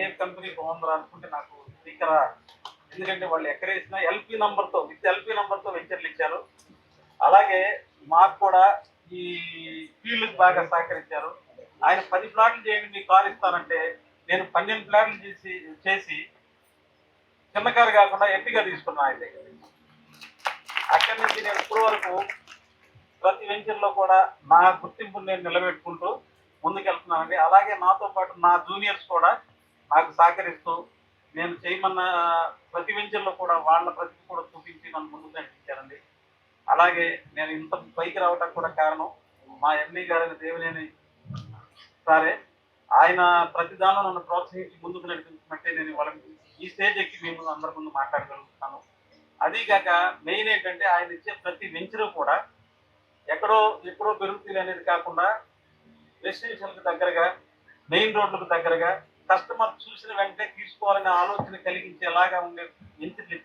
ఏ company బాగుందిరా అనుకుంటే నాకు స్పీకరా. ఎందుకంటే వాళ్ళు ఎక్కడేసినా ఎల్పి నంబర్తో విత్ ఎల్పి నంబర్తో వెంచర్లు ఇచ్చారు. అలాగే మాకు కూడా ఈ ఫీల్డ్కి బాగా సహకరించారు. ఆయన 10 ప్లాట్లు చేయండి మీకు కారు ఇస్తానంటే నేను 12 ప్లాట్లు చేసి చిన్న కారు కాకుండా ఎట్టిగా తీసుకున్నాను ఆయన దగ్గర. అక్కడి నుంచి నేను ఇప్పుడు వరకు ప్రతి వెంచర్లో కూడా నా గుర్తింపుని నేను నిలబెట్టుకుంటూ ముందుకెళ్తున్నానండి. అలాగే నాతో పాటు నా జూనియర్స్ కూడా నాకు సహకరిస్తూ నేను చేయమన్న ప్రతి వెంచర్లో కూడా వాళ్ళ ప్రతిభ కూడా చూపించి నన్ను ముందుకు నడిపించారండి. అలాగే నేను ఇంత పైకి రావడానికి కూడా కారణం మా ఎండి గారైన దేవినేని సారే. ఆయన ప్రతి దానిలో నన్ను ప్రోత్సహించి ముందుకు నడిపించమంటే నేను వాళ్ళకి ఈ స్టేజ్ ఎక్కి మేము అందరి ముందు మాట్లాడగలుగుతాను. అదీగాక మెయిన్ ఏంటంటే ఆయన ఇచ్చే ప్రతి వెంచరు కూడా ఎక్కడో ఎక్కడో పెరుగుతుంది అనేది కాకుండా రెసిడెన్షియల్కి దగ్గరగా, మెయిన్ రోడ్లకు దగ్గరగా, కస్టమర్ చూసిన వెంటనే తీసుకోవాలనే ఆలోచన కలిగించేలాగా ఉండే వెంచర్లు